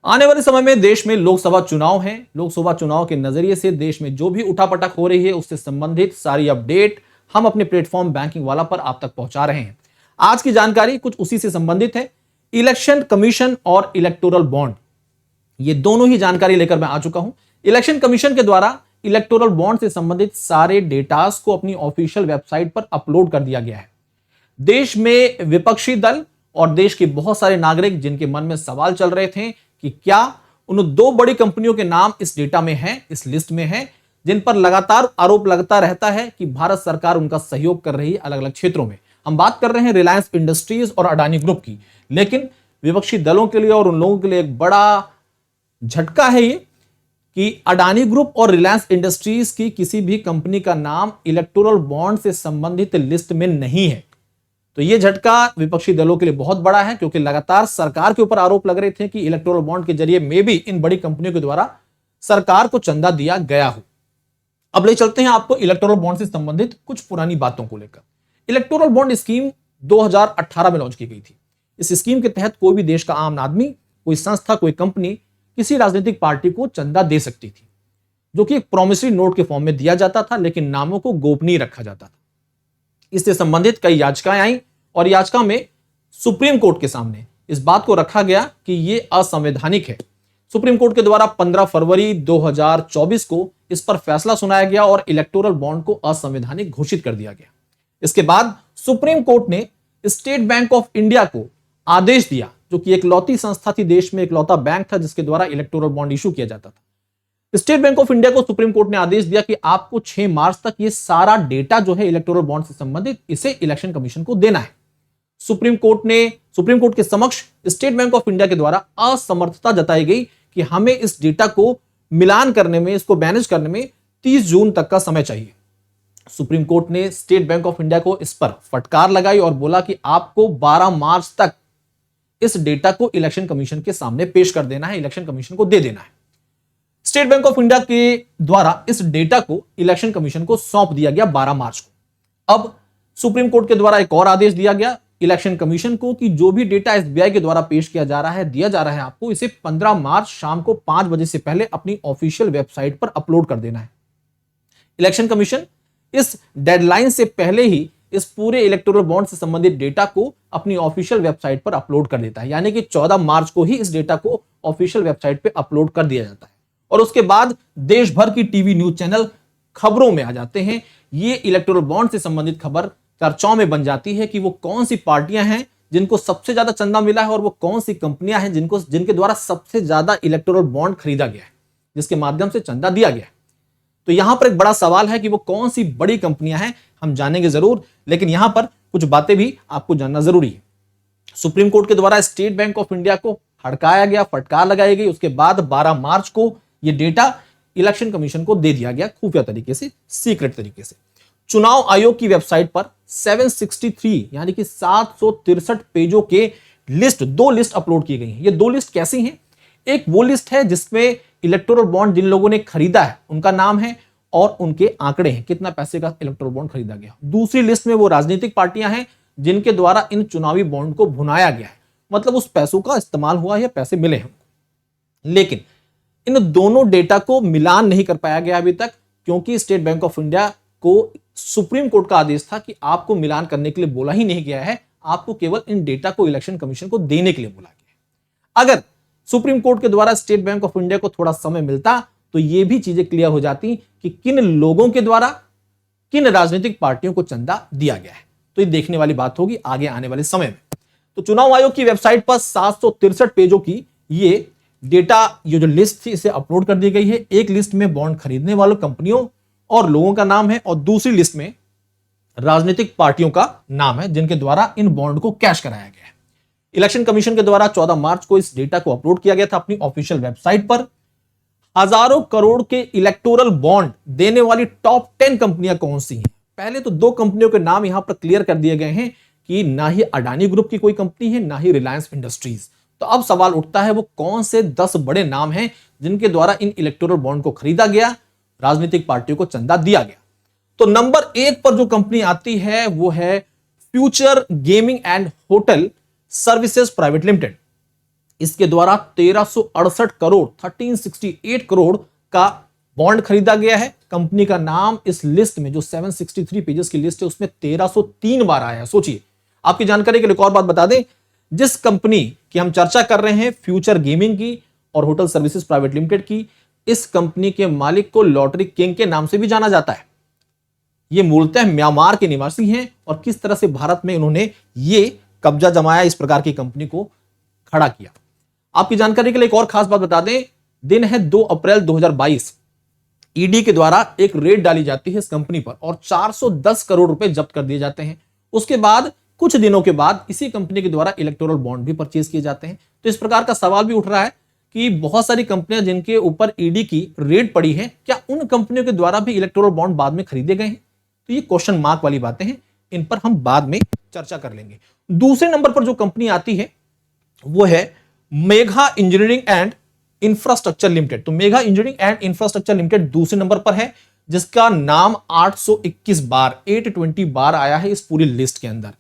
आने वाले समय में देश में लोकसभा चुनाव है। लोकसभा चुनाव के नजरिए से देश में जो भी उठापटक हो रही है उससे संबंधित सारी अपडेट हम अपने प्लेटफॉर्म बैंकिंग वाला पर आप तक पहुंचा रहे हैं। आज की जानकारी कुछ उसी से संबंधित है। इलेक्शन कमीशन और इलेक्टोरल बॉन्ड, ये दोनों ही जानकारी लेकर मैं आ चुका हूं। इलेक्शन कमीशन के द्वारा इलेक्टोरल बॉन्ड से संबंधित सारे डेटास को अपनी ऑफिशियल वेबसाइट पर अपलोड कर दिया गया है। देश में विपक्षी दल और देश के बहुत सारे नागरिक जिनके मन में सवाल चल रहे थे कि क्या उन दो बड़ी कंपनियों के नाम इस डेटा में हैं, इस लिस्ट में हैं, जिन पर लगातार आरोप लगता रहता है कि भारत सरकार उनका सहयोग कर रही है अलग अलग क्षेत्रों में। हम बात कर रहे हैं रिलायंस इंडस्ट्रीज और अडानी ग्रुप की। लेकिन विपक्षी दलों के लिए और उन लोगों के लिए एक बड़ा झटका है ये कि अडानी ग्रुप और रिलायंस इंडस्ट्रीज की किसी भी कंपनी का नाम इलेक्टोरल बॉन्ड से संबंधित लिस्ट में नहीं है। तो यह झटका विपक्षी दलों के लिए बहुत बड़ा है, क्योंकि लगातार सरकार के ऊपर आरोप लग रहे थे कि इलेक्टोरल बॉन्ड के जरिए में भी इन बड़ी कंपनियों के द्वारा सरकार को चंदा दिया गया हो। अब ले चलते हैं आपको इलेक्टोरल बॉन्ड से संबंधित कुछ पुरानी बातों को लेकर। इलेक्टोरल बॉन्ड स्कीम 2018 में लॉन्च की गई थी। इस स्कीम के तहत कोई भी देश का आम आदमी, कोई संस्था, कोई कंपनी किसी राजनीतिक पार्टी को चंदा दे सकती थी, जो कि एक प्रॉमिसरी नोट के फॉर्म में दिया जाता था, लेकिन नामों को गोपनीय रखा जाता था। इससे संबंधित कई याचिकाएं आई और याचिका में सुप्रीम कोर्ट के सामने इस बात को रखा गया कि यह असंवैधानिक है। सुप्रीम कोर्ट के द्वारा 15 फरवरी 2024 को इस पर फैसला सुनाया गया और इलेक्टोरल बॉन्ड को असंवैधानिक घोषित कर दिया गया। इसके बाद सुप्रीम कोर्ट ने स्टेट बैंक ऑफ इंडिया को आदेश दिया, जो कि इकलौती संस्था थी, देश में इकलौता बैंक था जिसके द्वारा इलेक्टोरल बॉन्ड इशू किया जाता था। स्टेट बैंक ऑफ इंडिया को सुप्रीम कोर्ट ने आदेश दिया कि आपको 6 मार्च तक ये सारा डेटा जो है इलेक्टोरल बॉन्ड से संबंधित, इसे इलेक्शन कमीशन को देना है। सुप्रीम कोर्ट के समक्ष स्टेट बैंक ऑफ इंडिया के द्वारा असमर्थता जताई गई कि हमें इस डेटा को मिलान करने में, इसको मैनेज करने में 30 जून तक का समय चाहिए। सुप्रीम कोर्ट ने स्टेट बैंक ऑफ इंडिया को इस पर फटकार लगाई और बोला कि आपको 12 मार्च तक इस डेटा को इलेक्शन कमीशन के सामने पेश कर देना है, इलेक्शन कमीशन को दे देना है। स्टेट बैंक ऑफ इंडिया के द्वारा इस डेटा को इलेक्शन कमीशन को सौंप दिया गया 12 मार्च को। अब सुप्रीम कोर्ट के द्वारा एक और आदेश दिया गया इलेक्शन कमीशन को कि जो भी डेटा एसबीआई के द्वारा पेश किया जा रहा है, दिया जा रहा है आपको, इसे 15 मार्च शाम को 5 बजे से पहले अपनी ऑफिशियल वेबसाइट पर अपलोड कर देना है। इलेक्शन कमीशन इस डेडलाइन से पहले ही इस पूरे इलेक्टोरल बॉन्ड से संबंधित डेटा को अपनी ऑफिशियल वेबसाइट पर अपलोड कर देता है, यानी कि 14 मार्च को ही इस डेटा को ऑफिशियल वेबसाइट पे अपलोड कर दिया जाता है। और उसके बाद देश भर की टीवी न्यूज चैनल खबरों में आ जाते हैं। ये इलेक्टोरल बॉन्ड से संबंधित खबर चर्चाओं में बन जाती है कि वो कौन सी पार्टियां हैं जिनको सबसे ज्यादा चंदा मिला है और वो कौन सी कंपनियां हैं जिनके द्वारा सबसे ज्यादा इलेक्टोरल बॉन्ड खरीदा गया है, जिसके माध्यम से चंदा दिया गया है। तो यहां पर एक बड़ा सवाल है कि वो कौन सी बड़ी कंपनियां हैं, हम जानेंगे जरूर, लेकिन यहां पर कुछ बातें भी आपको जानना जरूरी है। सुप्रीम कोर्ट के द्वारा स्टेट बैंक ऑफ इंडिया को हड़काया गया, फटकार लगाई गई। उसके बाद 12 मार्च को यह डेटा इलेक्शन कमीशन को दे दिया गया खुफिया तरीके से, सीक्रेट तरीके से। चुनाव आयोग की वेबसाइट पर 763 यानी कि 763 पेजों के लिस्ट, 2 लिस्ट अपलोड की गई हैं। ये 2 लिस्ट कैसी हैं? एक वो लिस्ट है जिसमें इलेक्टोरल बॉन्ड जिन लोगों ने खरीदा है उनका नाम है और उनके आंकड़े हैं, कितना पैसे का इलेक्टोरल बॉन्ड खरीदा गया। दूसरी लिस्ट में वो राजनीतिक पार्टियां हैं जिनके द्वारा इन चुनावी बॉन्ड को भुनाया गया है, मतलब उस पैसों का इस्तेमाल हुआ या पैसे मिले हैं। लेकिन इन दोनों डेटा को मिलान नहीं कर पाया गया अभी तक, क्योंकि स्टेट बैंक ऑफ इंडिया को सुप्रीम कोर्ट का आदेश था कि आपको मिलान करने के लिए बोला ही नहीं गया है, आपको केवल इन डेटा को इलेक्शन कमीशन को देने के लिए बोला गया है। अगर सुप्रीम कोर्ट के द्वारा स्टेट बैंक ऑफ इंडिया को थोड़ा समय मिलता तो ये भी चीजें क्लियर हो जाती कि किन लोगों के द्वारा किन राजनीतिक पार्टियों को चंदा दिया गया है। तो ये देखने वाली बात होगी आगे आने वाले समय में। तो चुनाव आयोग की वेबसाइट पर 763 पेजों की ये डेटा, ये जो लिस्ट थी, इसे अपलोड कर दी गई है। एक लिस्ट में बॉन्ड खरीदने वालों कंपनियों और लोगों का नाम है और दूसरी लिस्ट में राजनीतिक पार्टियों का नाम है जिनके द्वारा इन बॉन्ड को कैश कराया गया है। इलेक्शन कमीशन के द्वारा 14 मार्च को इस डेटा को अपलोड किया गया था अपनी ऑफिशियल वेबसाइट पर। हजारों करोड़ के इलेक्टोरल बॉन्ड देने वाली टॉप 10 कंपनियां कौन सी हैं? पहले तो 2 कंपनियों के नाम यहां पर क्लियर कर दिए गए हैं कि ना ही अडानी ग्रुप की कोई कंपनी है, ना ही रिलायंस इंडस्ट्रीज। तो अब सवाल उठता है वो कौन से 10 बड़े नाम हैं जिनके द्वारा इन इलेक्टोरल बॉन्ड को खरीदा गया, राजनीतिक पार्टियों को चंदा दिया गया। तो नंबर 1 पर जो कंपनी आती है वो है future gaming and hotel services private limited. इसके द्वारा 1368 करोड़ 1368 करोड़ का बॉन्ड खरीदा गया है। कंपनी का नाम इस लिस्ट में जो 763 पेजेस की लिस्ट है उसमें 1303 बार आया है। सोचिए, आपकी जानकारी के लिए एक और बात बता दें, जिस कंपनी की हम चर्चा कर रहे हैं फ्यूचर गेमिंग की और होटल सर्विसेज प्राइवेट लिमिटेड की, इस कंपनी के मालिक को लॉटरी किंग के नाम से भी जाना जाता है। ये मूलतः म्यांमार के निवासी हैं और किस तरह से भारत में उन्होंने ये कब्जा जमाया, इस प्रकार की कंपनी को खड़ा किया। आपकी जानकारी के लिए एक और खास बात बता दें, दिन है 2 अप्रैल 2022, ईडी के द्वारा एक रेड डाली जाती है इस कंपनी पर और 410 करोड़ रुपए जब्त कर दिए जाते हैं। उसके बाद कुछ दिनों के बाद इसी कंपनी के द्वारा इलेक्टोरल बॉन्ड भी परचेज किए जाते हैं। तो इस प्रकार का सवाल भी उठ रहा है कि बहुत सारी कंपनियां जिनके ऊपर ईडी की रेड पड़ी है, क्या उन कंपनियों के द्वारा भी इलेक्टोरल बॉन्ड बाद में खरीदे गए हैं? तो ये क्वेश्चन मार्क वाली बातें हैं, इन पर हम बाद में चर्चा कर लेंगे। दूसरे नंबर पर जो कंपनी आती है वो है Megha engineering and infrastructure limited. तो Megha engineering and infrastructure limited दूसरे नंबर पर है, जिसका नाम 821 बार 820 बार आया है इस पूरी लिस्ट के अंदर।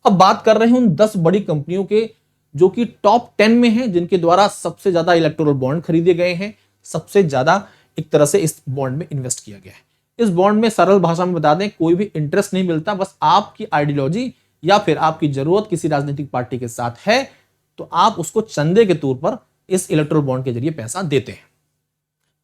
अब बात कर रहे हैं उन 10 बड़ी कंपनियों के जो कि टॉप 10 में हैं, जिनके द्वारा सबसे ज्यादा इलेक्टोरल बॉन्ड खरीदे गए हैं, सबसे ज्यादा एक तरह से इस बॉन्ड में इन्वेस्ट किया गया है। इस बॉन्ड में सरल भाषा में बता दें, कोई भी इंटरेस्ट नहीं मिलता, बस आपकी आइडियोलॉजी या फिर आपकी जरूरत किसी राजनीतिक पार्टी के साथ है तो आप उसको चंदे के तौर पर इस इलेक्टोरल बॉन्ड के जरिए पैसा देते हैं।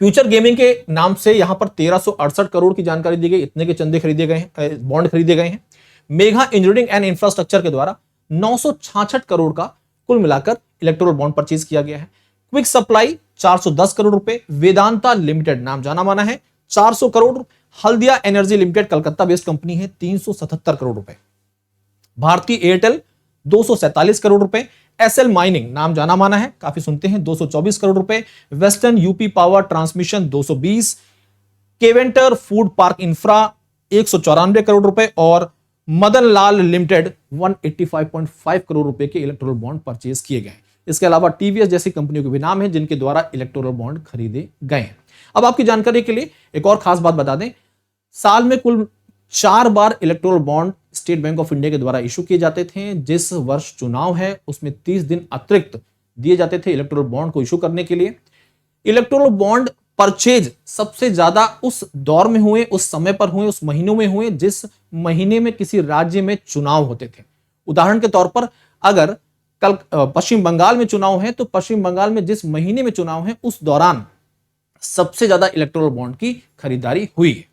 फ्यूचर गेमिंग के नाम से यहां पर 1368 करोड़ की जानकारी दी गई, इतने के चंदे खरीदे गए हैं, बॉन्ड खरीदे गए हैं। मेघा इंजीनियरिंग एंड इंफ्रास्ट्रक्चर के द्वारा 966 करोड़ का कुल मिलाकर इलेक्टोरल बॉन्ड परचेज किया गया है। क्विक सप्लाई 410 करोड़ रुपए, वेदांता लिमिटेड नाम जाना माना है 400 crore, Haldia energy limited Calcutta based company है 377 करोड़ रुपए, भारतीय एयरटेल 247 करोड़ रुपए, एसएल माइनिंग नाम जाना माना है, काफी सुनते हैं 224 करोड़ रुपए, western UP power transmission 220, Keventer food park infra 194 crore रुपए और मदन लाल लिमिटेड 185.5 करोड़ रुपए के इलेक्टोरल बॉन्ड परचेज किए गए। इसके अलावा टीवीएस जैसी कंपनियों के भी नाम है जिनके द्वारा इलेक्टोरल बॉन्ड खरीदे गए हैं। अब आपकी जानकारी के लिए एक और खास बात बता दें, साल में कुल 4 बार electoral bond state bank of India के द्वारा इशू किए जाते थे। जिस वर्ष चुनाव है उसमें 30 दिन अतिरिक्त दिए जाते थे इलेक्टोरल बॉन्ड को इशू करने के लिए। इलेक्टोरल बॉन्ड परचेज सबसे ज्यादा उस दौर में हुए, उस समय पर हुए, उस महीनों में हुए जिस महीने में किसी राज्य में चुनाव होते थे। उदाहरण के तौर पर अगर कल पश्चिम बंगाल में चुनाव है तो पश्चिम बंगाल में जिस महीने में चुनाव है उस दौरान सबसे ज्यादा इलेक्टोरल बॉन्ड की खरीदारी हुई है।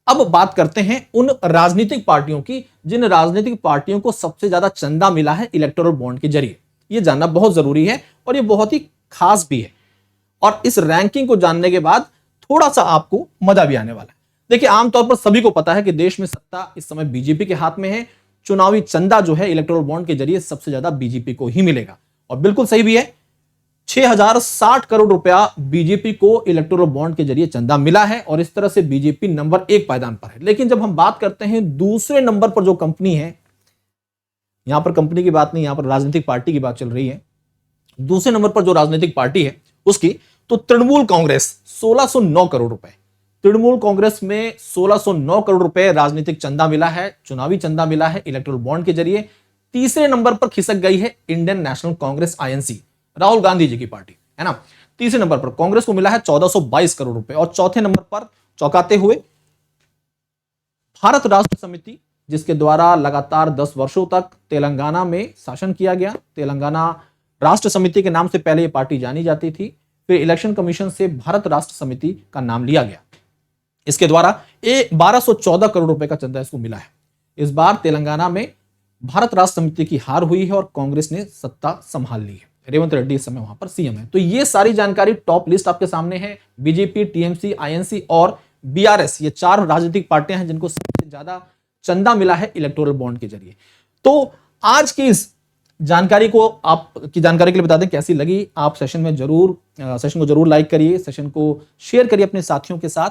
अब बात करते हैं उन राजनीतिक पार्टियों की जिन राजनीतिक पार्टियों को सबसे ज्यादा चंदा मिला है इलेक्टोरल बॉन्ड के जरिए। यह जानना बहुत जरूरी है और यह बहुत ही खास भी है, और इस रैंकिंग को जानने के बाद थोड़ा सा आपको मजा भी आने वाला है। देखिए, आमतौर पर सभी को पता है कि देश में सत्ता इस समय बीजेपी के हाथ में है। चुनावी चंदा जो है इलेक्टोरल बॉन्ड के जरिए सबसे ज्यादा बीजेपी को ही मिलेगा, और बिल्कुल सही भी है। 6060 करोड़ रुपया बीजेपी को इलेक्टोरल बॉन्ड के जरिए चंदा मिला है और इस तरह से बीजेपी नंबर 1 पायदान पर है। लेकिन जब हम बात करते हैं दूसरे नंबर पर जो कंपनी है, यहां पर कंपनी की बात नहीं, यहां पर राजनीतिक पार्टी की बात चल रही है। दूसरे नंबर पर जो राजनीतिक पार्टी है उसकी तो तृणमूल कांग्रेस 1609 करोड़ रुपए, तृणमूल कांग्रेस में 1609 करोड़ रुपए राजनीतिक चंदा मिला है, चुनावी चंदा मिला है इलेक्टोरल बॉन्ड के जरिए। तीसरे नंबर पर खिसक गई है Indian National Congress INC, Rahul Gandhi ji की पार्टी है ना। तीसरे नंबर पर कांग्रेस को मिला है 1422 करोड़ रुपए, और चौथे नंबर पर चौंकाते हुए भारत राष्ट्र समिति, जिसके द्वारा लगातार 10 वर्षों तक तेलंगाना में शासन किया गया। तेलंगाना राष्ट्र समिति के नाम से पहले यह पार्टी जानी जाती थी, फिर इलेक्शन कमीशन से भारत राष्ट्र समिति का नाम लिया गया। इसके द्वारा 1214 करोड़ रुपए का चंदा इसको मिला है। इस बार तेलंगाना में भारत राष्ट्र समिति की हार हुई है और कांग्रेस ने सत्ता संभाल ली है। रेवंत रेड्डी इस समय वहां पर सीएम है। तो ये सारी जानकारी टॉप लिस्ट आपके सामने है। बीजेपी, टीएमसी, आईएनसी और बीआरएस, ये 4 राजनीतिक पार्टियां हैं जिनको सबसे ज्यादा चंदा मिला है इलेक्टोरल बॉन्ड के जरिए। तो आज की इस जानकारी को आपकी जानकारी के लिए बता दें कैसी लगी। आप सेशन को जरूर लाइक करिए, सेशन को शेयर करिए अपने साथियों के साथ।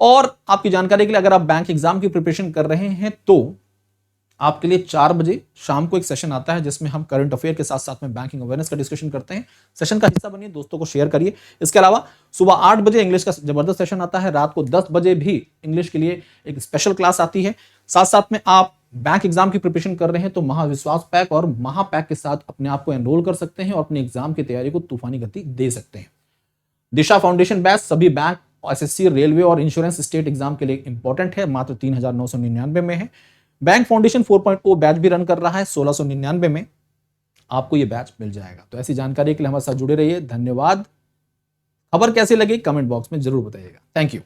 और आपकी जानकारी के लिए, अगर आप बैंक एग्जाम की प्रिपरेशन कर रहे हैं तो आपके लिए 4 बजे शाम को एक सेशन आता है जिसमें हम करंट अफेयर के साथ साथ में बैंकिंग अवेयरनेस का डिस्कशन करते हैं। सेशन का हिस्सा बनिए, दोस्तों को शेयर करिए। इसके अलावा सुबह 8 बजे इंग्लिश का जबरदस्त सेशन आता है, रात को 10 बजे भी इंग्लिश के लिए एक स्पेशल क्लास आती है। साथ साथ में आप बैंक एग्जाम की प्रिपरेशन कर रहे हैं तो महाविश्वास पैक और महापैक के साथ अपने आप को एनरोल कर सकते हैं और अपने एग्जाम की तैयारी को तूफानी गति दे सकते हैं। दिशा फाउंडेशन बैच सभी बैंक, एसएससी, रेलवे और इंश्योरेंस स्टेट एग्जाम के लिए इंपॉर्टेंट है, मात्र 3,999 में है। बैंक फाउंडेशन 4.0 बैच भी रन कर रहा है, 1,699 में आपको ये बैच मिल जाएगा। तो ऐसी जानकारी के लिए हमारे साथ जुड़े रहिए। धन्यवाद। खबर कैसी लगी कमेंट बॉक्स में जरूर बताइएगा। Thank you.